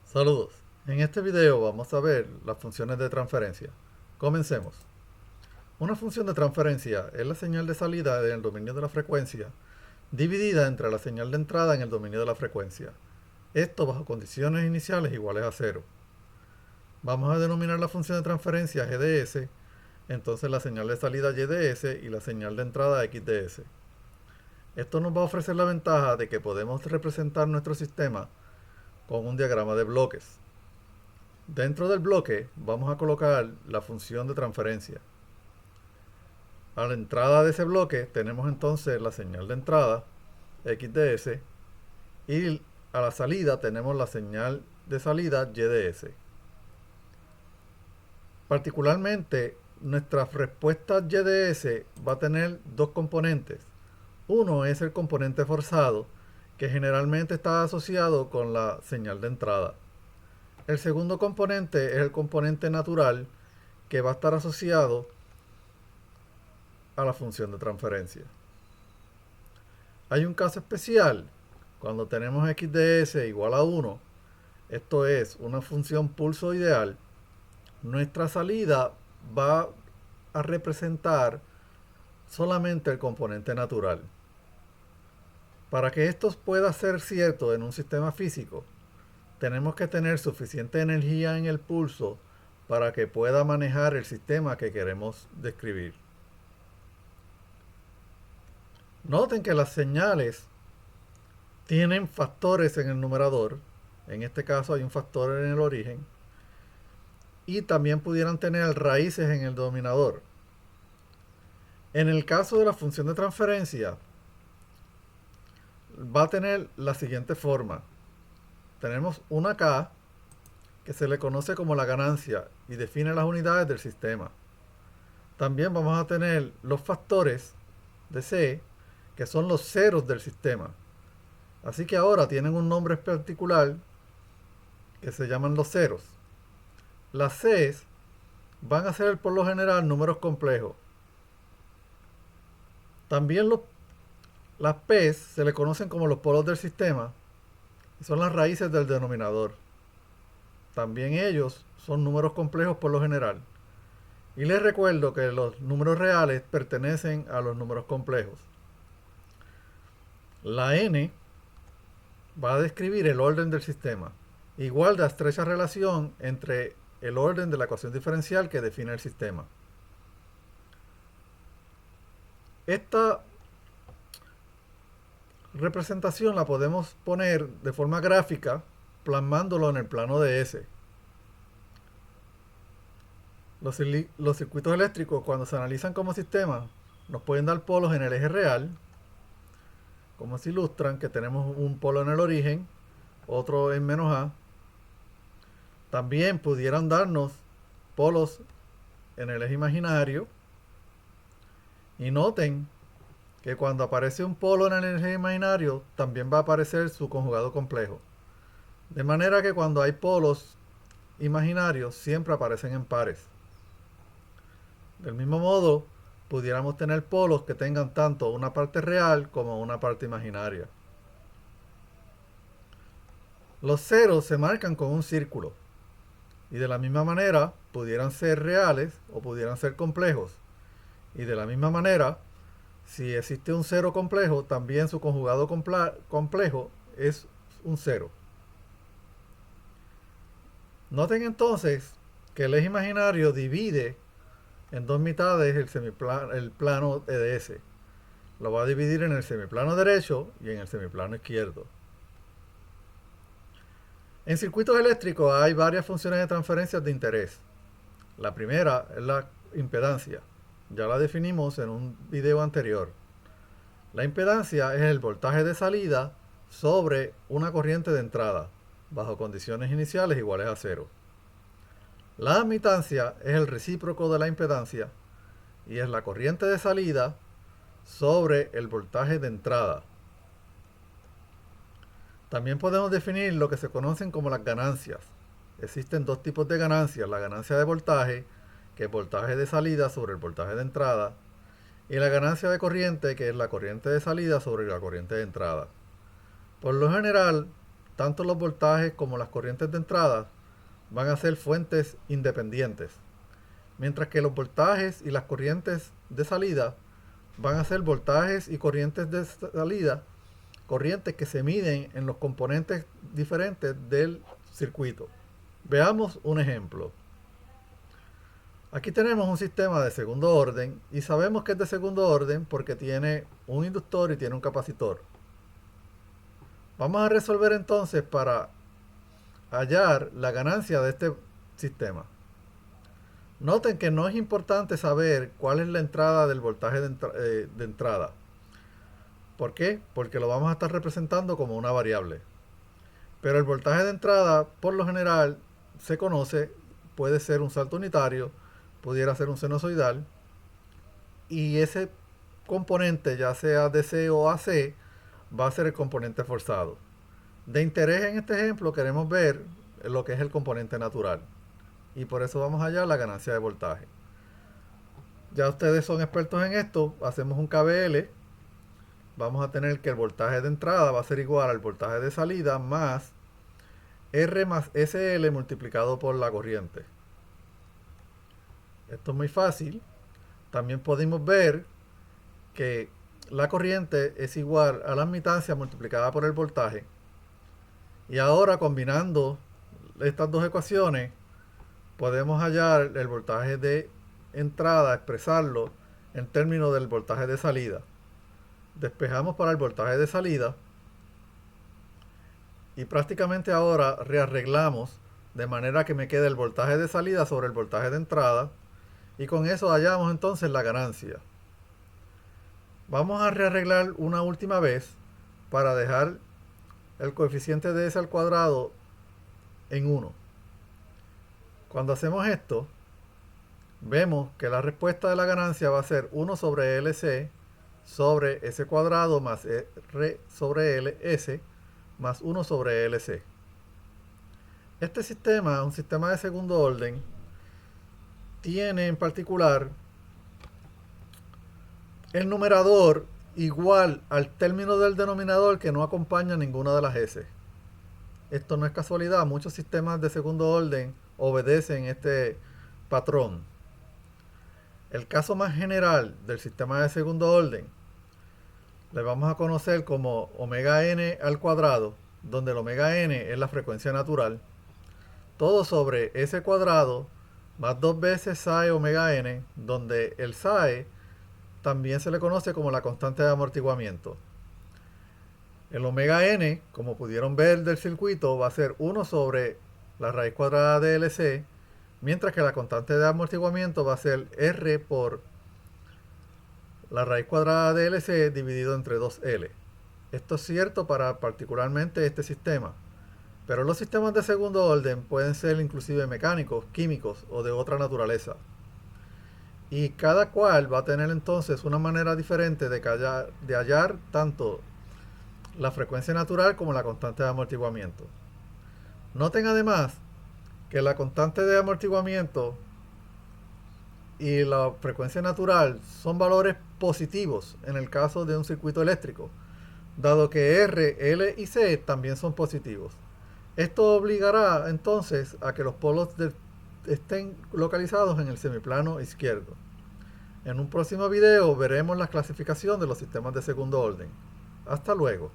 Saludos. En este video vamos a ver las funciones de transferencia. Comencemos. Una función de transferencia es la señal de salida en el dominio de la frecuencia dividida entre la señal de entrada en el dominio de la frecuencia. Esto bajo condiciones iniciales iguales a cero. Vamos a denominar la función de transferencia g de s, entonces la señal de salida y de s y la señal de entrada x de s. Esto nos va a ofrecer la ventaja de que podemos representar nuestro sistema con un diagrama de bloques. Dentro del bloque vamos a colocar la función de transferencia. A la entrada de ese bloque tenemos entonces la señal de entrada, x de s, y a la salida tenemos la señal de salida, y de s. Particularmente, nuestra respuesta y de s va a tener dos componentes. Uno es el componente forzado, que generalmente está asociado con la señal de entrada. El segundo componente es el componente natural, que va a estar asociado a la función de transferencia. Hay un caso especial cuando tenemos x de s igual a 1, esto es una función pulso ideal. Nuestra salida va a representar solamente el componente natural. Para que esto pueda ser cierto en un sistema físico, tenemos que tener suficiente energía en el pulso para que pueda manejar el sistema que queremos describir. Noten que las señales tienen factores en el numerador. En este caso hay un factor en el origen. Y también pudieran tener raíces en el denominador. En el caso de la función de transferencia, va a tener la siguiente forma. Tenemos una K que se le conoce como la ganancia y define las unidades del sistema. También vamos a tener los factores de C, que son los ceros del sistema. Así que ahora tienen un nombre particular que se llaman los ceros. Las Cs van a ser por lo general números complejos. También las P's se le conocen como los polos del sistema y son las raíces del denominador. También ellos son números complejos por lo general. Y les recuerdo que los números reales pertenecen a los números complejos. La n va a describir el orden del sistema, igual de estrecha relación entre el orden de la ecuación diferencial que define el sistema. Esta representación la podemos poner de forma gráfica plasmándolo en el plano de S. Los circuitos eléctricos, cuando se analizan como sistema, nos pueden dar polos en el eje real, como se ilustran, que tenemos un polo en el origen, otro en menos A. También pudieran darnos polos en el eje imaginario. Y noten que cuando aparece un polo en el eje imaginario, también va a aparecer su conjugado complejo. De manera que cuando hay polos imaginarios, siempre aparecen en pares. Del mismo modo, pudiéramos tener polos que tengan tanto una parte real como una parte imaginaria. Los ceros se marcan con un círculo. Y de la misma manera, pudieran ser reales o pudieran ser complejos. Y de la misma manera, si existe un cero complejo, también su conjugado complejo es un cero. Noten entonces que el eje imaginario divide en dos mitades el plano EDS. Lo va a dividir en el semiplano derecho y en el semiplano izquierdo. En circuitos eléctricos hay varias funciones de transferencia de interés. La primera es la impedancia. Ya la definimos en un video anterior. La impedancia es el voltaje de salida sobre una corriente de entrada, bajo condiciones iniciales iguales a cero. La admitancia es el recíproco de la impedancia y es la corriente de salida sobre el voltaje de entrada. También podemos definir lo que se conocen como las ganancias. Existen dos tipos de ganancias: la ganancia de voltaje, que es voltaje de salida sobre el voltaje de entrada, y la ganancia de corriente, que es la corriente de salida sobre la corriente de entrada. Por lo general, tanto los voltajes como las corrientes de entrada van a ser fuentes independientes, mientras que los voltajes y las corrientes de salida van a ser voltajes y corrientes de salida, corrientes que se miden en los componentes diferentes del circuito. Veamos un ejemplo. Aquí tenemos un sistema de segundo orden y sabemos que es de segundo orden porque tiene un inductor y tiene un capacitor. Vamos a resolver entonces para hallar la ganancia de este sistema. Noten que no es importante saber cuál es la entrada del voltaje de entrada. ¿Por qué? Porque lo vamos a estar representando como una variable. Pero el voltaje de entrada, por lo general, se conoce, puede ser un salto unitario, pudiera ser un sinusoidal, y ese componente, ya sea DC o AC, va a ser el componente forzado. De interés en este ejemplo queremos ver lo que es el componente natural, y por eso vamos allá a la ganancia de voltaje. Ya ustedes son expertos en esto, hacemos un KVL, vamos a tener que el voltaje de entrada va a ser igual al voltaje de salida más R más SL multiplicado por la corriente. Esto es muy fácil. También podemos ver que la corriente es igual a la admitancia multiplicada por el voltaje. Y ahora, combinando estas dos ecuaciones, podemos hallar el voltaje de entrada, expresarlo en términos del voltaje de salida. Despejamos para el voltaje de salida y prácticamente ahora rearreglamos de manera que me quede el voltaje de salida sobre el voltaje de entrada, y con eso hallamos entonces la ganancia. Vamos a rearreglar una última vez para dejar el coeficiente de S al cuadrado en 1. Cuando hacemos esto, vemos que la respuesta de la ganancia va a ser 1 sobre LC sobre S cuadrado más R sobre LS más 1 sobre LC. Este sistema, un sistema de segundo orden, tiene en particular el numerador igual al término del denominador que no acompaña ninguna de las S. Esto no es casualidad, muchos sistemas de segundo orden obedecen este patrón. El caso más general del sistema de segundo orden le vamos a conocer como omega n al cuadrado, donde el omega n es la frecuencia natural, todo sobre S cuadrado más 2 veces psi omega n, donde el psi también se le conoce como la constante de amortiguamiento. El omega n, como pudieron ver del circuito, va a ser 1 sobre la raíz cuadrada de LC, mientras que la constante de amortiguamiento va a ser R por la raíz cuadrada de LC dividido entre 2L. Esto es cierto para particularmente este sistema, pero los sistemas de segundo orden pueden ser inclusive mecánicos, químicos o de otra naturaleza. Y cada cual va a tener entonces una manera diferente de hallar tanto la frecuencia natural como la constante de amortiguamiento. Noten además que la constante de amortiguamiento y la frecuencia natural son valores positivos en el caso de un circuito eléctrico, dado que R, L y C también son positivos. Esto obligará entonces a que los polos estén localizados en el semiplano izquierdo. En un próximo video veremos la clasificación de los sistemas de segundo orden. Hasta luego.